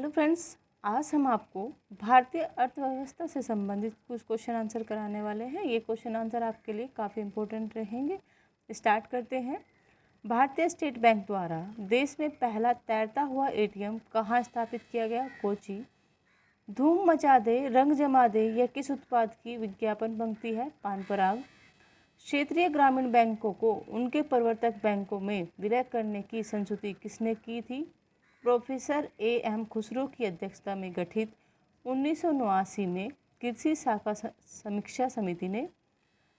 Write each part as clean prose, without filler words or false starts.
Hello friends, आज हम आपको भारतीय अर्थव्यवस्था से संबंधित कुछ क्वेश्चन आंसर कराने वाले हैं। ये क्वेश्चन आंसर आपके लिए काफ़ी इम्पोर्टेंट रहेंगे। स्टार्ट करते हैं। भारतीय स्टेट बैंक द्वारा देश में पहला तैरता हुआ एटीएम कहाँ स्थापित किया गया? कोची। धूम मचा दे, रंग जमा दे, यह किस उत्पाद की विज्ञापन पंक्ति है? पान पराग। क्षेत्रीय ग्रामीण बैंकों को उनके प्रवर्तक बैंकों में विलय करने की संस्तुति किसने की थी? प्रोफेसर एम खुसरो की अध्यक्षता में गठित 1989 में कृषि शाखा समीक्षा समिति ने।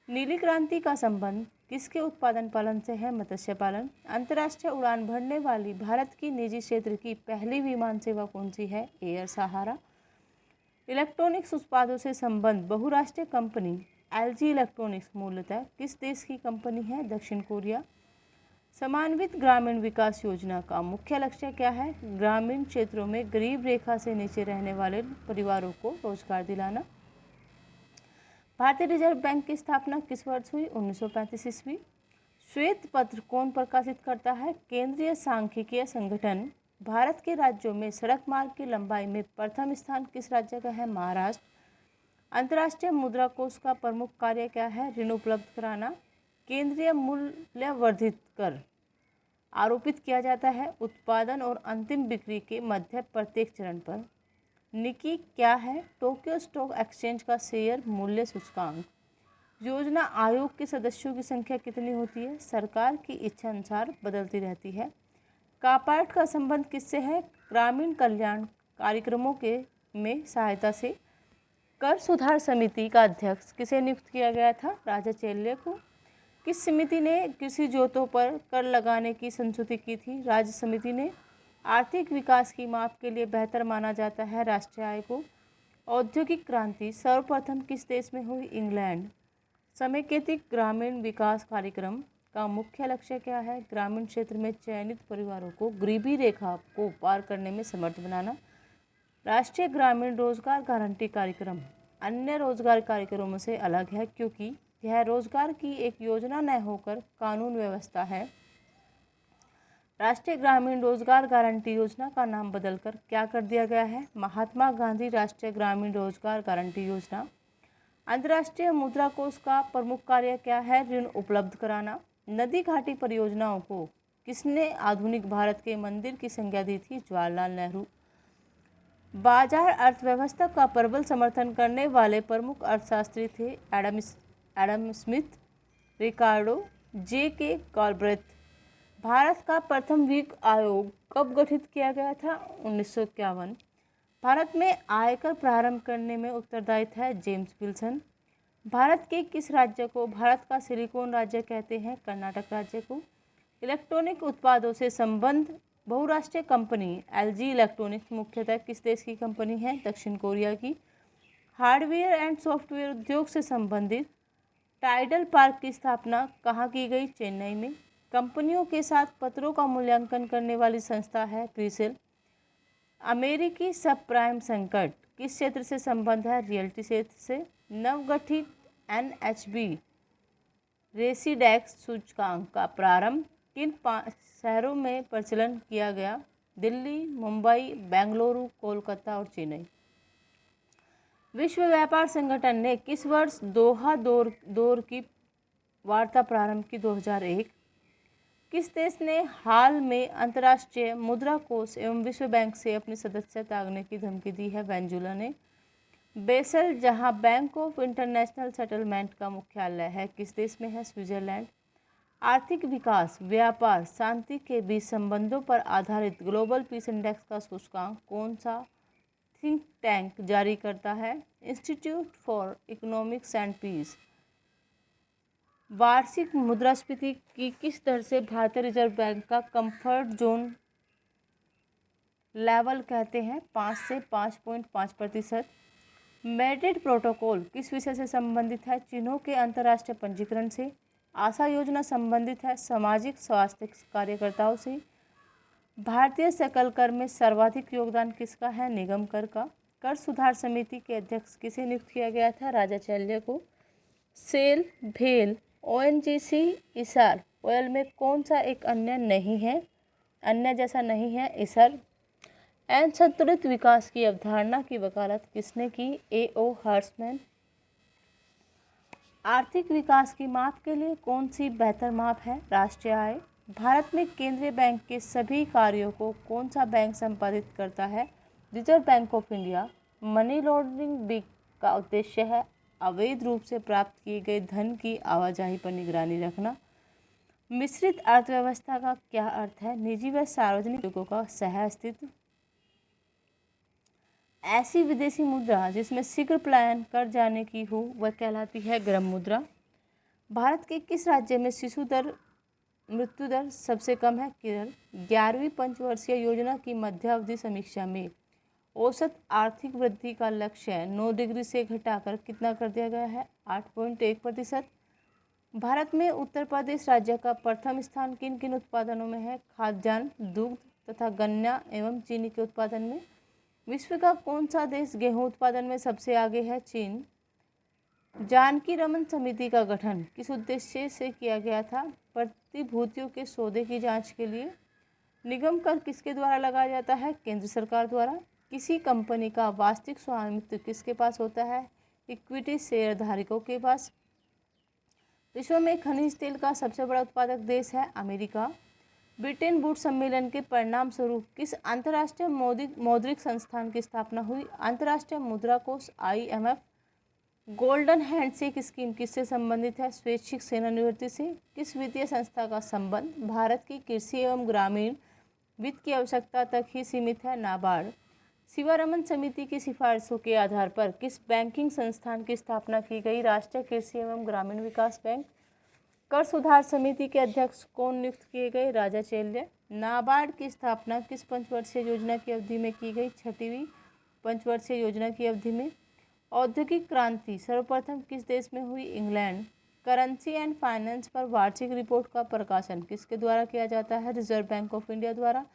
नीली क्रांति का संबंध किसके उत्पादन पालन से है? मत्स्य पालन। अंतर्राष्ट्रीय उड़ान भरने वाली भारत की निजी क्षेत्र की पहली विमान सेवा कौन सी है? एयर सहारा। इलेक्ट्रॉनिक्स उत्पादों से संबंध बहुराष्ट्रीय कंपनी एलजी इलेक्ट्रॉनिक्स मूलतः किस देश की कंपनी है? दक्षिण कोरिया। समन्वित ग्रामीण विकास योजना का मुख्य लक्ष्य क्या है? ग्रामीण क्षेत्रों में गरीब रेखा से नीचे रहने वाले परिवारों को रोजगार दिलाना। भारतीय रिजर्व बैंक की स्थापना किस वर्ष हुई? 1935 ईस्वी। श्वेत पत्र कौन प्रकाशित करता है? केंद्रीय सांख्यिकीय संगठन। भारत के राज्यों में सड़क मार्ग की लंबाई में प्रथम स्थान किस राज्य का है? महाराष्ट्र। अंतर्राष्ट्रीय मुद्रा कोष का प्रमुख कार्य क्या है? ऋण उपलब्ध कराना। केंद्रीय मूल्य वर्धित कर आरोपित किया जाता है उत्पादन और अंतिम बिक्री के मध्य प्रत्येक चरण पर। निकी क्या है? टोक्यो स्टॉक एक्सचेंज का शेयर मूल्य सूचकांक। योजना आयोग के सदस्यों की संख्या कितनी होती है? सरकार की इच्छा अनुसार बदलती रहती है। कापार्ट का संबंध किससे है? ग्रामीण कल्याण कार्यक्रमों के में सहायता से। कर सुधार समिति का अध्यक्ष किसे नियुक्त किया गया था? राजा चेल्ले को। किस समिति ने कृषि जोतों पर कर लगाने की संस्तुति की थी? राज्य समिति ने। आर्थिक विकास की माप के लिए बेहतर माना जाता है राष्ट्रीय आय को। औद्योगिक क्रांति सर्वप्रथम किस देश में हुई? इंग्लैंड। समेकित ग्रामीण विकास कार्यक्रम का मुख्य लक्ष्य क्या है? ग्रामीण क्षेत्र में चयनित परिवारों को गरीबी रेखा को पार करने में समर्थ बनाना। राष्ट्रीय ग्रामीण रोजगार गारंटी कार्यक्रम अन्य रोजगार कार्यक्रमों से अलग है क्योंकि यह रोजगार की एक योजना न होकर कानून व्यवस्था है। राष्ट्रीय ग्रामीण रोजगार गारंटी योजना का नाम बदलकर क्या कर दिया गया है? महात्मा गांधी राष्ट्रीय ग्रामीण रोजगार गारंटी योजना। अंतर्राष्ट्रीय मुद्रा कोष का प्रमुख कार्य क्या है? ऋण उपलब्ध कराना। नदी घाटी परियोजनाओं को किसने आधुनिक भारत के मंदिर की संज्ञा दी थी? जवाहरलाल नेहरू। बाजार अर्थव्यवस्था का प्रबल समर्थन करने वाले प्रमुख अर्थशास्त्री थे एडम स्मिथ, रिकार्डो, जे.के. गालब्रेथ। भारत का प्रथम वित्त आयोग कब गठित किया गया था? 1951। भारत में आयकर प्रारंभ करने में उत्तरदायी था जेम्स विल्सन। भारत के किस राज्य को भारत का सिलिकॉन राज्य कहते हैं? कर्नाटक राज्य को। इलेक्ट्रॉनिक उत्पादों से संबंध बहुराष्ट्रीय कंपनी एलजी इलेक्ट्रॉनिक्स मुख्यतः किस देश की कंपनी है? दक्षिण कोरिया की। हार्डवेयर एंड सॉफ्टवेयर उद्योग से संबंधित टाइडल पार्क की स्थापना कहाँ की गई? चेन्नई में। कंपनियों के साथ पत्रों का मूल्यांकन करने वाली संस्था है क्रिसिल। अमेरिकी सब प्राइम संकट किस क्षेत्र से संबंध है? रियल्टी क्षेत्र से। नवगठित एनएचबी रेसिडेक्स सूचकांक का प्रारंभ किन 5 शहरों में प्रचलन किया गया? दिल्ली, मुंबई, बेंगलुरु, कोलकाता और चेन्नई। विश्व व्यापार संगठन ने किस वर्ष दोहा दौर की वार्ता प्रारंभ की? 2001। किस देश ने हाल में अंतर्राष्ट्रीय मुद्रा कोष एवं विश्व बैंक से अपनी सदस्यता त्यागने की धमकी दी है? वेनेजुएला ने। बेसल, जहां बैंक ऑफ इंटरनेशनल सेटलमेंट का मुख्यालय है, किस देश में है? स्विट्जरलैंड। आर्थिक विकास, व्यापार, शांति के बीच संबंधों पर आधारित ग्लोबल पीस इंडेक्स का सूचकांक कौन सा थिंक टैंक जारी करता है? Institute for economics and peace. वार्षिक मुद्रास्फीति की किस दर से भारतीय रिजर्व बैंक का कंफर्ट जोन लेवल कहते हैं? 5 से 5.5%। मैड्रिड प्रोटोकॉल किस विषय से संबंधित है? चिन्हों के अंतर्राष्ट्रीय पंजीकरण से। आशा योजना संबंधित है सामाजिक स्वास्थ्य कार्यकर्ताओं से। भारतीय सकल कर में सर्वाधिक योगदान किसका है? निगम कर का। कर सुधार समिति के अध्यक्ष किसे नियुक्त किया गया था? राजा चेल्ले को। सेल, भेल, ओएनजीसी, इसार ऑयल में कौन सा एक अन्य नहीं है? अन्य जैसा नहीं है? इसर। असंतुलित विकास की अवधारणा की वकालत किसने की? A.O. हर्समैन। आर्थिक विकास की माप के लिए कौन सी बेहतर माप है? राष्ट्रीय आय। भारत में केंद्रीय बैंक के सभी कार्यों को कौन सा बैंक संपादित करता है? Reserve bank of India. Money laundering big का उद्देश्य है अवैध रूप से प्राप्त किए गए धन की आवाजाही पर निगरानी रखना। मिश्रित अर्थव्यवस्था का क्या अर्थ है? निजी व सार्वजनिक लोगों का सह अस्तित्व। ऐसी विदेशी मुद्रा जिसमें शीघ्र पलायन कर जाने की हो वह कहलाती है गर्म मुद्रा। भारत के किस राज्य में शिशु दर मृत्यु दर सबसे कम है? केरल। 11वीं पंचवर्षीय योजना की मध्यावधि समीक्षा में औसत आर्थिक वृद्धि का लक्ष्य 9 डिग्री से घटाकर कितना कर दिया गया है? 8.1%। भारत में उत्तर प्रदेश राज्य का प्रथम स्थान किन किन उत्पादनों में है? खाद्यान्न, दुग्ध तथा गन्ना एवं चीनी के उत्पादन में। विश्व का कौन सा देश गेहूं उत्पादन में सबसे आगे है? चीन। जानकी रमन समिति का गठन किस उद्देश्य से किया गया था? प्रतिभूतियों के सौदे की जांच के लिए। निगम कर किसके द्वारा लगाया जाता है? केंद्र सरकार द्वारा। किसी कंपनी का वास्तविक स्वामित्व किसके पास होता है? इक्विटी शेयर धारकों के पास। विश्व में खनिज तेल का सबसे बड़ा उत्पादक देश है? अमेरिका। ब्रिटेन वुड्स सम्मेलन के परिणाम स्वरूप किस अंतर्राष्ट्रीय मौद्रिक संस्थान की स्थापना हुई? अंतर्राष्ट्रीय मुद्रा कोष IMF। गोल्डन हैंडशेक स्कीम किससे संबंधित है? स्वैच्छिक सेवानिवृत्ति से। किस वित्तीय संस्था का संबंध भारत की कृषि एवं ग्रामीण वित्त की आवश्यकता तक ही सीमित है? नाबार्ड। शिवारमन समिति की सिफारिशों के आधार पर किस बैंकिंग संस्थान की स्थापना की गई? राष्ट्रीय कृषि एवं ग्रामीण विकास बैंक। कर सुधार समिति के अध्यक्ष कौन नियुक्त किए गए? राजा चेल्य। नाबार्ड की स्थापना किस पंचवर्षीय योजना की अवधि में की गई? 6वीं पंचवर्षीय योजना की अवधि में। औद्योगिक क्रांति सर्वप्रथम किस देश में हुई? इंग्लैंड। करेंसी एंड फाइनेंस पर वार्षिक रिपोर्ट का प्रकाशन किसके द्वारा किया जाता है? रिजर्व बैंक ऑफ इंडिया द्वारा।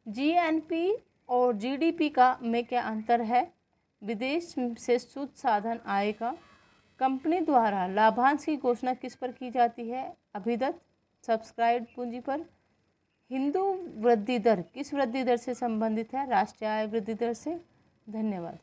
GNP और GDP का में क्या अंतर है? विदेश से शुद्ध साधन आय का। कंपनी द्वारा लाभांश की घोषणा किस पर की जाती है? अभिदत्त सब्सक्राइब पूंजी पर। हिंदू वृद्धि दर किस वृद्धि दर से संबंधित है? राष्ट्रीय आय वृद्धि दर से। धन्यवाद।